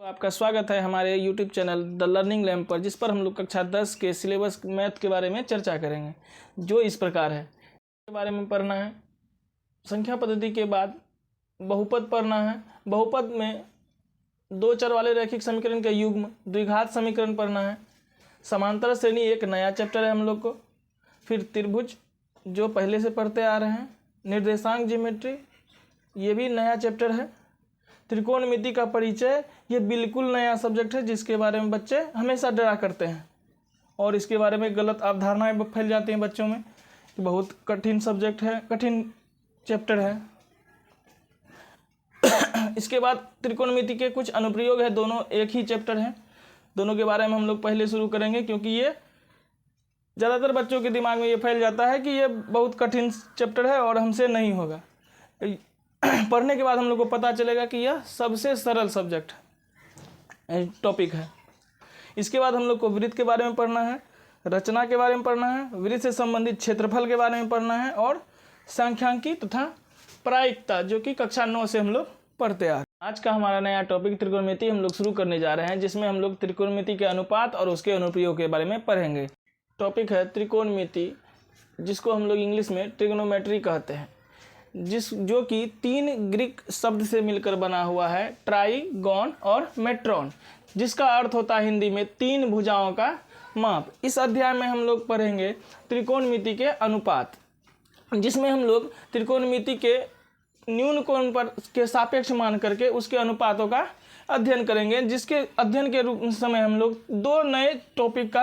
तो आपका स्वागत है हमारे YouTube channel the learning lamp पर, जिस पर हम लोग कक्षा 10 के सिलेबस मैथ के बारे में चर्चा करेंगे, जो इस प्रकार है। के बारे में पढ़ना है, संख्या पद्धति के बाद बहुपद पढ़ना है। बहुपद में दो चर वाले रैखिक समीकरण के युग्म द्विघात समीकरण पढ़ना है। समांतर श्रेणी एक नया चैप्टर है हम लोग को। फिर त्रिभुज जो पहले से पढ़ते आ रहे हैं। निर्देशांक ज्योमेट्री ये भी नया चैप्टर है। त्रिकोणमिति का परिचय ये बिल्कुल नया सब्जेक्ट है, जिसके बारे में बच्चे हमेशा डरा करते हैं और इसके बारे में गलत अवधारणाएं फैल जाती हैं बच्चों में कि बहुत कठिन सब्जेक्ट है, कठिन चैप्टर है। इसके बाद त्रिकोणमिति के कुछ अनुप्रयोग है, दोनों एक ही चैप्टर है। दोनों के बारे में हम लोग पहले शुरू करेंगे, क्योंकि ये ज़्यादातर बच्चों के दिमाग में ये फैल जाता है कि ये बहुत कठिन चैप्टर है और हमसे नहीं होगा। पढ़ने के बाद हम लोग को पता चलेगा कि यह सबसे सरल सब्जेक्ट टॉपिक है। इसके बाद हम लोग को वृत्त के बारे में पढ़ना है, रचना के बारे में पढ़ना है, वृत्त से संबंधित क्षेत्रफल के बारे में पढ़ना है और सांख्यिकी तथा प्रायिकता, जो कि कक्षा 9 से हम लोग पढ़ते आ रहे हैं। आज का हमारा नया टॉपिक त्रिकोणमिति हम लोग शुरू करने जा रहे हैं, जिसमें हम लोग त्रिकोणमिति के अनुपात और उसके अनुप्रयोग के बारे में पढ़ेंगे। टॉपिक है त्रिकोणमिति, जिसको हम लोग इंग्लिश में ट्रिग्नोमेट्री कहते हैं, जो कि 3 ग्रीक शब्द से मिलकर बना हुआ है, ट्राइगोन और मेट्रॉन, जिसका अर्थ होता है हिंदी में 3 भुजाओं का माप। इस अध्याय में हम लोग पढ़ेंगे त्रिकोणमिति के अनुपात, जिसमें हम लोग त्रिकोणमिति के न्यून कोण पर के सापेक्ष मान करके उसके अनुपातों का अध्ययन करेंगे, जिसके अध्ययन के रूप समय हम लोग 2 नए टॉपिक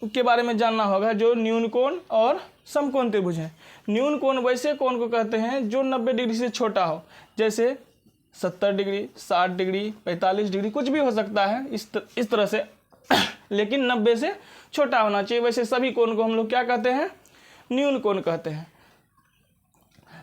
के बारे में जानना होगा, जो न्यून कोण और समकोण त्रिभुज है। न्यून कोण वैसे कोण को कहते हैं जो 90 डिग्री से छोटा हो, जैसे 70 डिग्री, 60 डिग्री, 45 डिग्री, कुछ भी हो सकता है इस तरह से, लेकिन 90 से छोटा होना चाहिए। वैसे सभी कोण को हम लोग क्या कहते हैं? न्यून कोण कहते हैं।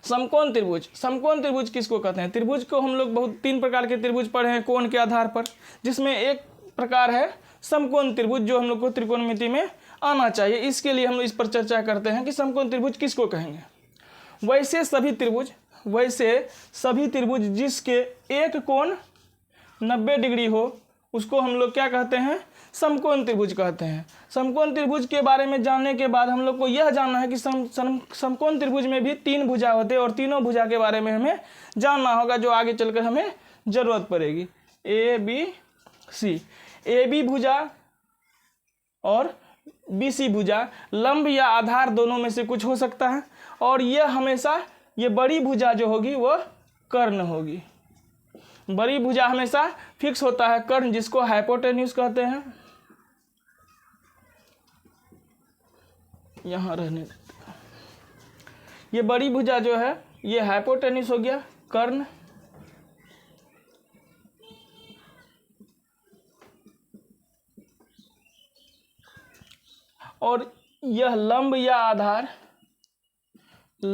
समकोण त्रिभुज, समकोण त्रिभुज किसको कहते हैं? त्रिभुज को हम लोग 3 प्रकार के त्रिभुज पढ़े हैं कोण के आधार पर, जिसमें एक प्रकार है समकोण त्रिभुज, जो हम लोग को त्रिकोणमिति में आना चाहिए। इसके लिए हम लोग इस पर चर्चा करते हैं कि समकोण त्रिभुज किसको कहेंगे। वैसे सभी त्रिभुज जिसके एक कोण 90 डिग्री हो, उसको हम लोग क्या कहते हैं? समकोण त्रिभुज कहते हैं। समकोण त्रिभुज के बारे में जानने के बाद हम लोग को यह जानना है कि समकोण त्रिभुज में भी 3 भुजा होते हैं और तीनों भुजा के बारे में हमें जानना होगा, जो आगे चलकर हमें जरूरत पड़ेगी। A B C, A B भुजा और बी सी भुजा लंब या आधार दोनों में से कुछ हो सकता है, और यह हमेशा ये बड़ी भुजा जो होगी वो कर्ण होगी। बड़ी भुजा हमेशा फिक्स होता है कर्ण, जिसको हाइपोटेन्यूज कहते हैं। यहाँ रहने ये बड़ी भुजा जो है ये हाइपोटेन्यूज हो गया, कर्ण। और यह लंब या आधार, ये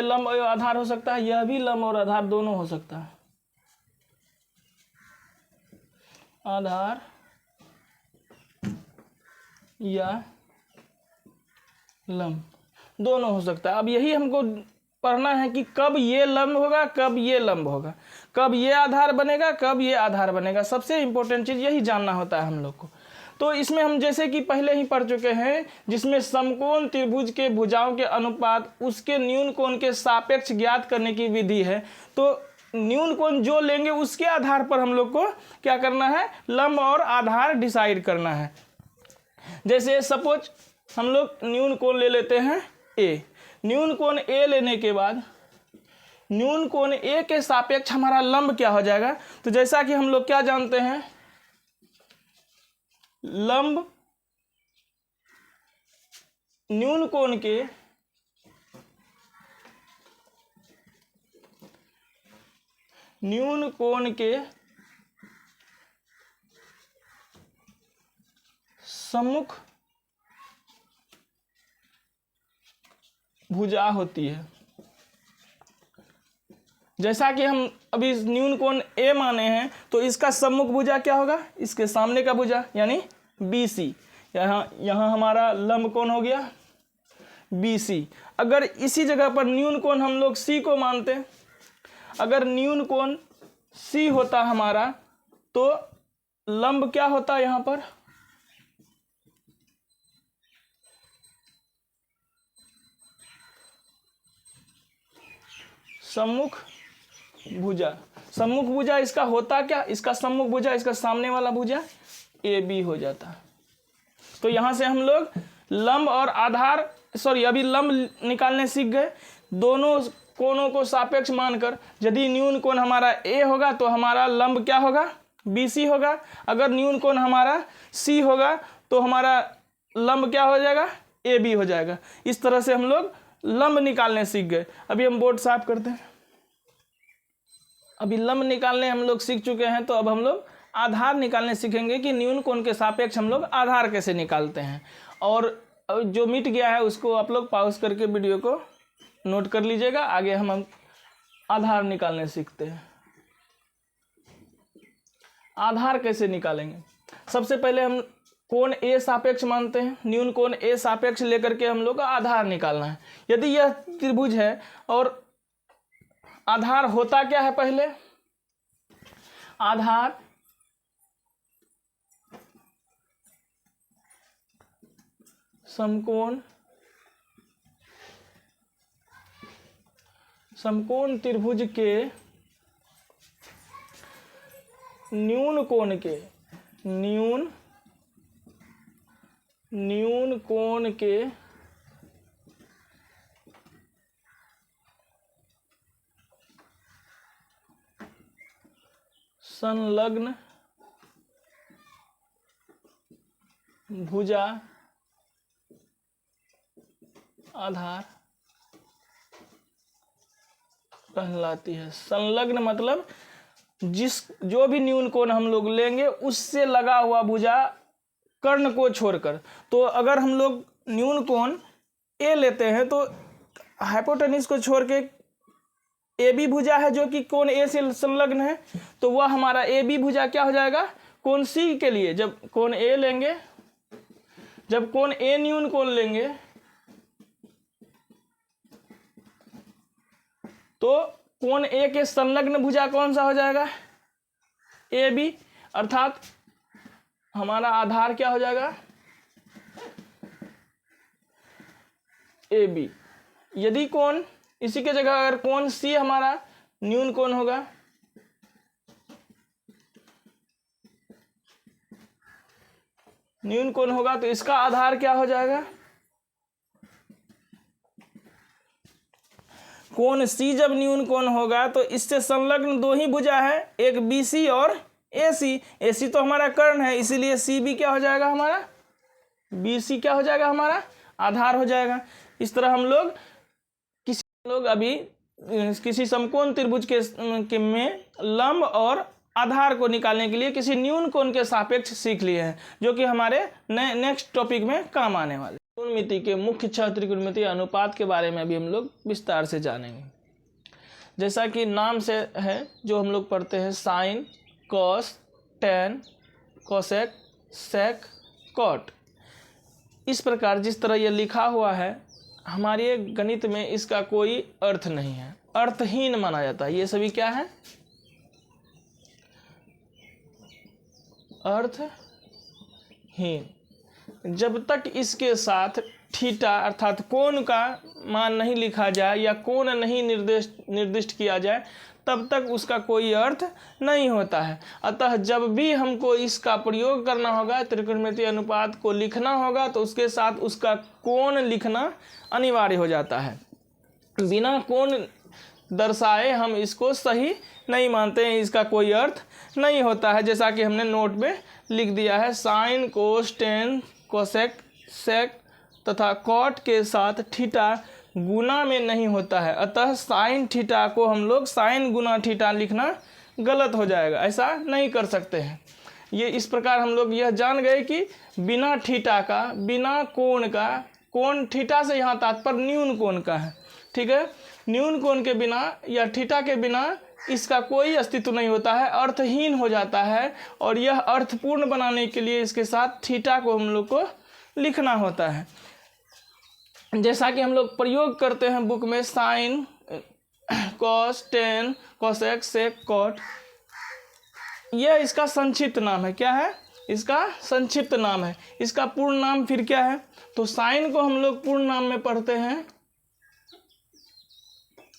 लंब और आधार हो सकता है, यह भी लंब और आधार दोनों हो सकता है। आधार या लंब दोनों हो सकता है। अब यही हमको पढ़ना है कि कब ये लंब होगा, कब ये लंब होगा, कब ये आधार बनेगा, कब ये आधार बनेगा। सबसे इंपॉर्टेंट चीज़ यही जानना होता है हम लोग को। तो इसमें हम जैसे कि पहले ही पढ़ चुके हैं, जिसमें समकोण त्रिभुज के भुजाओं के अनुपात उसके न्यून कोण के सापेक्ष ज्ञात करने की विधि है। तो न्यून कोण जो लेंगे उसके आधार पर हम लोग को क्या करना है? लंब और आधार डिसाइड करना है। जैसे सपोज हम लोग न्यून कोण ले लेते हैं ए। न्यून कोण ए लेने के बाद न्यून कोण ए के सापेक्ष हमारा लंब क्या हो जाएगा? तो जैसा कि हम लोग क्या जानते हैं, लंब न्यून कोण के सम्मुख भुजा होती है। जैसा कि हम अभी न्यून कोण ए माने हैं तो इसका सम्मुख भुजा क्या होगा, इसके सामने का भुजा यानी BC। यहाँ हमारा लंब कोण हो गया BC। अगर इसी जगह पर न्यून कोण हम लोग C को मानते हैं, अगर न्यून कोण C होता हमारा तो लंब क्या होता है यहाँ पर, सम्मुख भुजा। सम्मुख भुजा इसका होता क्या, इसका सम्मुख भुजा, इसका सामने वाला भुजा AB हो जाता। तो यहां से हम लोग लंब और आधार अभी लंब निकालने सीख गए। दोनों कोणों को सापेक्ष मानकर यदि न्यून कोण हमारा A होगा तो हमारा लंब क्या होगा, BC होगा। अगर न्यून कोण हमारा C होगा तो हमारा लंब क्या हो जाएगा, AB हो जाएगा। इस तरह से हम लोग लंब निकालने सीख गए। अभी हम बोर्ड साफ करते हैं। अभी लंब निकालने हम लोग सीख चुके हैं, तो अब हम लोग आधार निकालने सीखेंगे कि न्यून कोण के सापेक्ष हम लोग आधार कैसे निकालते हैं। और जो मिट गया है उसको आप लोग पॉज करके वीडियो को नोट कर लीजिएगा। आगे हम आधार निकालने सीखते हैं। आधार कैसे निकालेंगे, सबसे पहले हम कोण A सापेक्ष मानते हैं। न्यून कोण A सापेक्ष लेकर के हम लोग का आधार निकालना है। यदि यह त्रिभुज है और आधार होता क्या है, पहले आधार समकोण त्रिभुज के न्यून कोण के संलग्न भुजा आधार कहलाती है। संलग्न मतलब जो भी न्यून कोण हम लोग लेंगे उससे लगा हुआ भुजा कर्ण को छोड़कर। तो अगर हम लोग न्यून कोण A लेते हैं तो हाइपोटेन्यूज को छोड़ के AB भुजा है जो कि कोण A से संलग्न है, तो वह हमारा AB भुजा क्या हो जाएगा, कोण C के लिए जब कोण A लेंगे, जब कोण A न्यून कोण लेंगे तो कोण A के संलग्न भुजा कौन सा हो जाएगा, AB। अर्थात हमारा आधार क्या हो जाएगा, AB। यदि कोण इसी के जगह अगर कोण C हमारा न्यून कोण होगा, तो इसका आधार क्या हो जाएगा, कोण C जब न्यून कोण होगा तो इससे संलग्न दो ही भुजा है, एक BC और AC तो हमारा कर्ण है, इसीलिए CB क्या हो जाएगा हमारा, BC क्या हो जाएगा हमारा आधार हो जाएगा। इस तरह हम लोग अभी किसी समकोण त्रिभुज के में लंब और आधार को निकालने के लिए किसी न्यून कोण के सापेक्ष सीख लिए हैं, जो कि हमारे नेक्स्ट टॉपिक में काम आने वाले। त्रिकोणमिति के मुख्य 6 त्रिकोणमितीय अनुपात के बारे में अभी हम लोग विस्तार से जानेंगे। जैसा कि नाम से है जो हम लोग पढ़ते हैं, साइन, कॉस, टेन, कोसेक, सेक, कॉट। इस प्रकार जिस तरह यह लिखा हुआ है, हमारे गणित में इसका कोई अर्थ नहीं है, अर्थहीन माना जाता है। ये सभी क्या है, अर्थहीन। जब तक इसके साथ थीटा अर्थात कोण का मान नहीं लिखा जाए या कोण नहीं निर्दिष्ट किया जाए, तब तक उसका कोई अर्थ नहीं होता है। अतः जब भी हमको इसका प्रयोग करना होगा, त्रिकोणमितीय अनुपात को लिखना होगा, तो उसके साथ उसका कोण लिखना अनिवार्य हो जाता है। बिना कोण दर्शाए हम इसको सही नहीं मानते हैं, इसका कोई अर्थ नहीं होता है। जैसा कि हमने नोट में लिख दिया है, साइन, कोस, टेन, कोसेक, सेक तथा कॉट के साथ थीटा गुना में नहीं होता है। अतः साइन थीटा को हम लोग साइन गुना थीटा लिखना गलत हो जाएगा, ऐसा नहीं कर सकते हैं। ये इस प्रकार हम लोग यह जान गए कि बिना थीटा का, बिना कोण का, कोण थीटा से यहाँ तात्पर्य न्यून कोण का है, ठीक है। न्यून कोण के बिना या थीटा के बिना इसका कोई अस्तित्व नहीं होता है, अर्थहीन हो जाता है। और यह अर्थपूर्ण बनाने के लिए इसके साथ थीटा को हम लोग को लिखना होता है। जैसा कि हम लोग प्रयोग करते हैं बुक में, साइन, कॉस, टेन, कोसेक, सेक, कॉट, यह इसका संक्षिप्त नाम है। क्या है? इसका संक्षिप्त नाम है। इसका पूर्ण नाम फिर क्या है? तो साइन को हम लोग पूर्ण नाम में पढ़ते हैं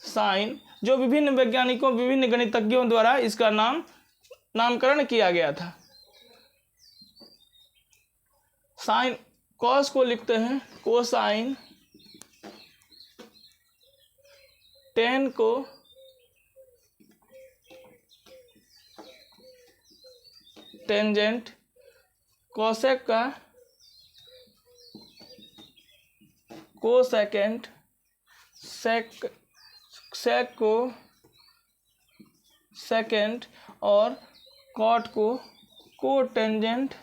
साइन, जो विभिन्न वैज्ञानिकों, विभिन्न गणितज्ञों द्वारा इसका नामकरण किया गया था। साइन। कॉस को लिखते हैं कोसाइन, टेन को टेंजेंट, कोसेक का कोसेकेंट, सेक को सेकेंड और कॉट को कोटेंजेंट।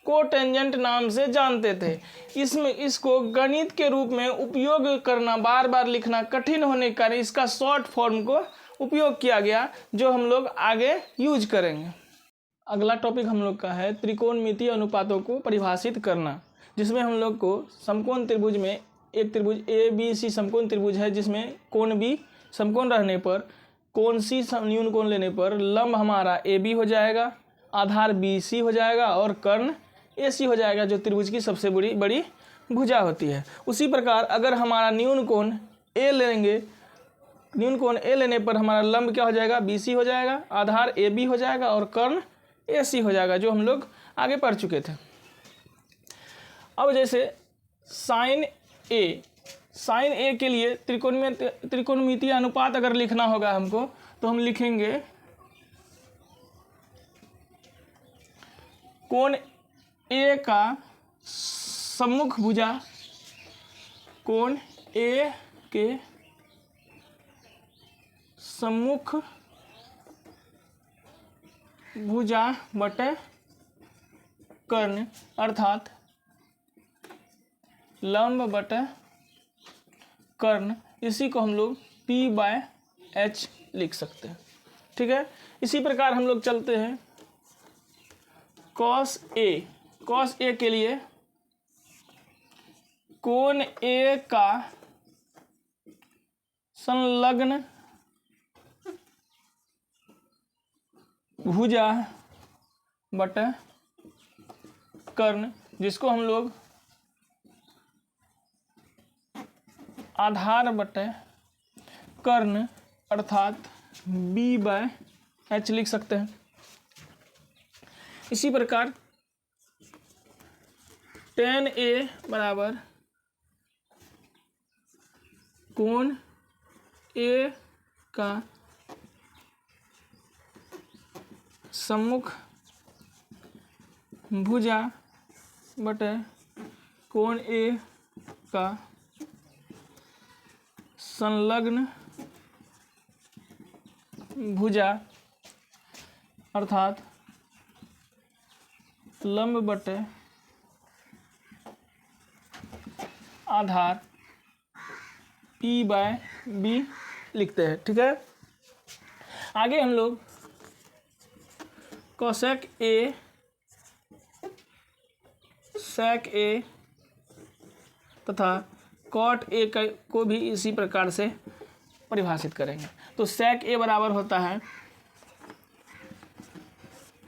कोटेंजेंट नाम से जानते थे। इसको गणित के रूप में उपयोग करना, बार बार लिखना कठिन होने के कारण इसका शॉर्ट फॉर्म को उपयोग किया गया, जो हम लोग आगे यूज करेंगे। अगला टॉपिक हम लोग का है त्रिकोणमितीय अनुपातों को परिभाषित करना, जिसमें हम लोग को समकोण त्रिभुज में एक त्रिभुज ABC समकोण त्रिभुज है, जिसमें कोण B समकोण रहने पर कोण C न्यून कोण लेने पर लंब हमारा AB हो जाएगा, आधार BC हो जाएगा और कर्ण AC हो जाएगा, जो त्रिभुज की सबसे बड़ी भुजा होती है। उसी प्रकार अगर हमारा न्यून कोण A लेंगे, न्यून कोण A लेने पर हमारा लंब क्या हो जाएगा? BC हो जाएगा, आधार AB हो जाएगा और कर्ण AC हो जाएगा, जो हम लोग आगे पढ़ चुके थे। अब जैसे साइन A के लिए त्रिकोणमितीय अनुपात अगर लिखना होगा हमको, तो हम लिखेंगे कोण A का सम्मुख भुजा, कोण A के सम्मुख भुजा बटे कर्ण, अर्थात लंब बटे कर्ण, इसी को हम लोग P/H लिख सकते हैं। ठीक है। इसी प्रकार हम लोग चलते हैं cos A के लिए कोण A का संलग्न भुजा बटे कर्ण, जिसको हम लोग आधार बटे कर्ण अर्थात B/H लिख सकते हैं। इसी प्रकार tan A बराबर कोण A का सम्मुख भुजा बटे कोण A का संलग्न भुजा अर्थात लंब बटे आधार P/B लिखते हैं। ठीक है। आगे हम लोग कोसेक A, सेक A तथा कॉट A को भी इसी प्रकार से परिभाषित करेंगे। तो सेक A बराबर होता है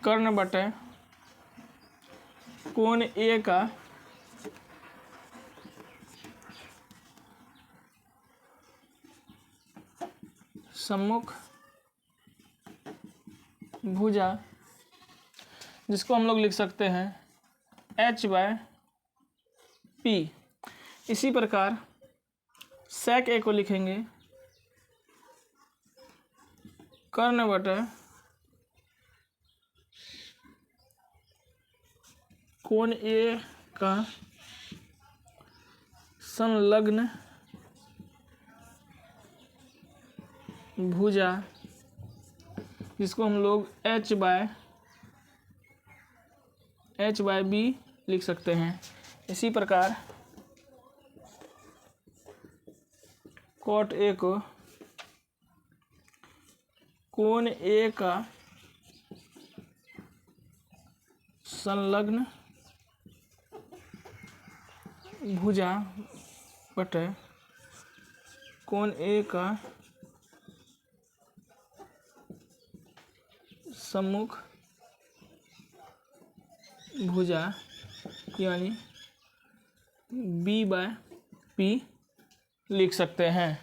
कर्ण बटे कोण A का सम्मुख भुजा, जिसको हम लोग लिख सकते हैं H/P। इसी प्रकार सेक A को लिखेंगे कर्ण बटे कोण A का संलग्न भुजा, जिसको हम लोग H/B लिख सकते हैं। इसी प्रकार कॉट ए को कोण ए का संलग्न भुजा बटे कोण ए का सम्मुख भुजा यानी B/P लिख सकते हैं।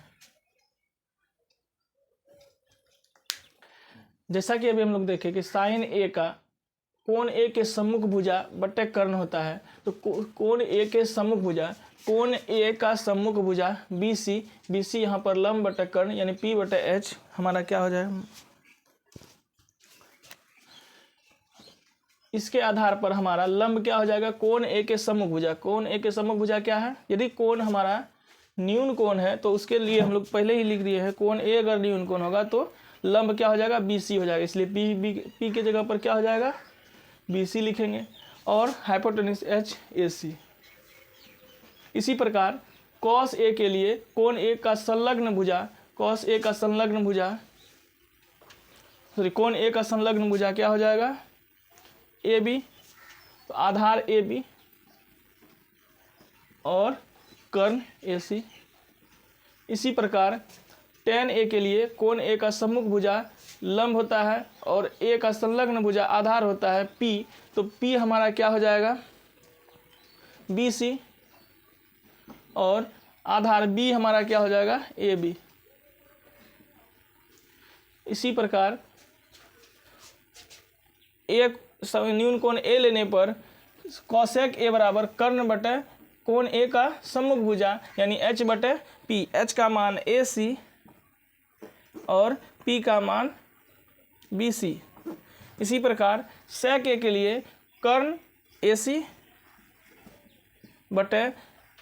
जैसा कि अभी हम लोग देखें कि साइन ए का कोण ए के सम्मुख भुजा बटे कर्ण होता है, तो कोण ए के सम्मुख भुजा, कोण ए का सम्मुख भुजा BC, BC यहाँ पर लंब बटे कर्ण यानी P/H हमारा क्या हो जाएगा। इसके आधार पर हमारा लंब क्या हो जाएगा, कोण ए के सम्मुख भुजा। कोण ए के सम्मुख भुजा क्या है, यदि कोण हमारा न्यून कोण है तो उसके लिए हम लोग पहले ही लिख दिए हैं, कोण ए अगर न्यून कोण होगा तो लंब क्या हो जाएगा, BC हो जाएगा। इसलिए P के जगह पर क्या हो जाएगा, BC लिखेंगे और हाइपोटेन्यूज HAC। इसी प्रकार कॉस ए के लिए कोण ए का संलग्न भुजा, कॉस ए का संलग्न भुजा, सॉरी कोण ए का संलग्न भुजा क्या हो जाएगा, AB, तो आधार AB और कर्ण AC। इसी प्रकार tan A के लिए कोण A का सम्मुख भुजा लंब होता है और A का संलग्न भुजा आधार होता है P, तो P हमारा क्या हो जाएगा, BC और आधार B हमारा क्या हो जाएगा, AB। इसी प्रकार एक न्यून कोण A लेने पर कॉसेक A बराबर कर्ण बटे कोण A का सम्मुख भुजा यानी H/P, H का मान AC और P का मान BC। इसी प्रकार सेक A के लिए कर्ण AC बटे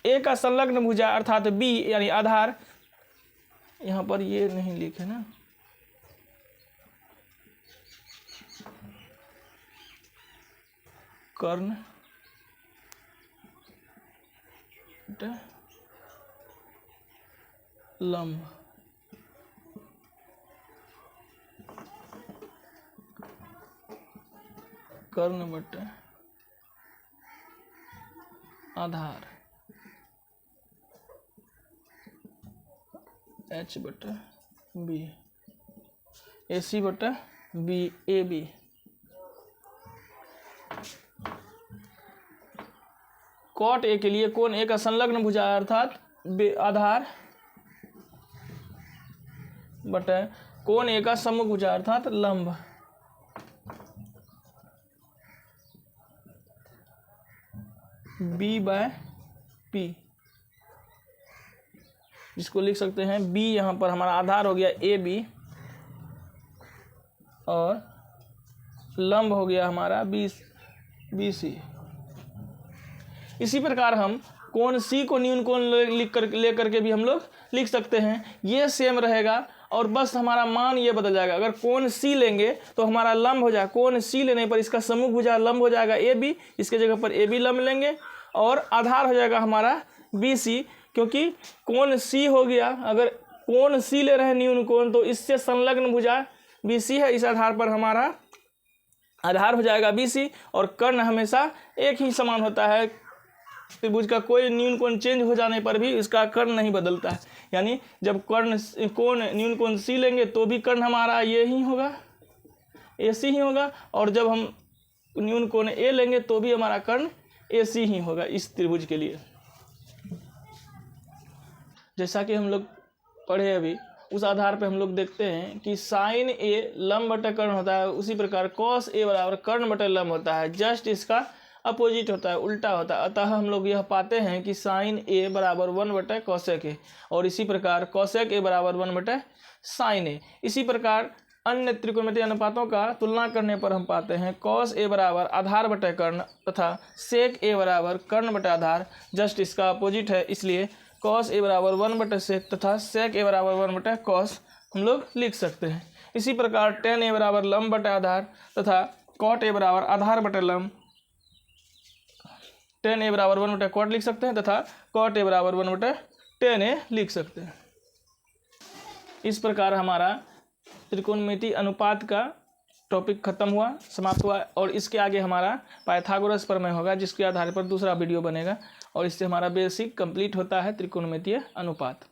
A का संलग्न भुजा अर्थात B यानी आधार, यहाँ पर ये नहीं लिखे ना, कर्ण बटे लंब, कर्ण बटे आधार H/B, AC बटे B, AB। कॉट ए के लिए कोण ए का संलग्न भुजा अर्थात आधार बटे कोण ए का सम्मुख भुजा अर्थात लंब, B/P, जिसको लिख सकते हैं B, यहाँ पर हमारा आधार हो गया AB और लंब हो गया हमारा BC। इसी प्रकार हम कोण C को न्यून कोण लेकर के भी हम लोग लिख सकते हैं, ये सेम रहेगा और बस हमारा मान ये बदल जाएगा। अगर कोण C लेंगे तो हमारा लंब हो जाएगा, कोण C लेने पर इसका सम्मुख भुजा लंब हो जाएगा AB, इसके जगह पर AB लंब लेंगे और आधार हो जाएगा हमारा BC, क्योंकि कोण C हो गया, अगर कोण C ले रहे हैं न्यून कोण तो इससे संलग्न भुजा BC है, इस आधार पर हमारा आधार हो जाएगा BC और कर्ण हमेशा एक ही समान होता है, त्रिभुज का कोई न्यून कोण चेंज हो जाने पर भी इसका कर्ण नहीं बदलता है। यानी जब कोण न्यून कोण C लेंगे तो भी कर्ण हमारा ये ही होगा, AC ही होगा, और जब हम न्यून कोण A लेंगे तो भी हमारा कर्ण AC ही होगा इस त्रिभुज के लिए। जैसा कि हम लोग पढ़े अभी, उस आधार पे हम लोग देखते हैं कि साइन A लंब बटे कर्ण होता है, उसी प्रकार कॉस A बराबर कर्ण बटे लंब होता है, जस्ट इसका अपोजिट होता है, उल्टा होता है। अतः हम लोग यह पाते हैं कि साइन A बराबर 1 बटे कॉसेक A और इसी प्रकार कॉसेक A बराबर 1 बटे साइन A। इसी प्रकार अन्य त्रिकोणमितीय अनुपातों का तुलना करने पर हम पाते हैं कॉस A बराबर आधार बटे कर्ण तथा सेक A बराबर कर्ण बटे आधार, जस्ट इसका अपोजिट है, इसलिए कॉस A बराबर 1 बटे सेक तथा सेक A बराबर 1 बटे कॉस हम लोग लिख सकते हैं। इसी प्रकार tan A बराबर लंब बटे आधार तथा कॉट A बराबर आधार बटे लंब, tan A बराबर 1 बटे कॉट लिख सकते हैं तथा कॉट A बराबर 1 बटे tan A लिख सकते हैं। इस प्रकार हमारा त्रिकोणमिति अनुपात का टॉपिक खत्म हुआ, समाप्त हुआ। और इसके आगे हमारा पाइथागोरस प्रमेय होगा, जिसके आधार पर दूसरा वीडियो बनेगा और इससे हमारा बेसिक कंप्लीट होता है त्रिकोणमितीय अनुपात।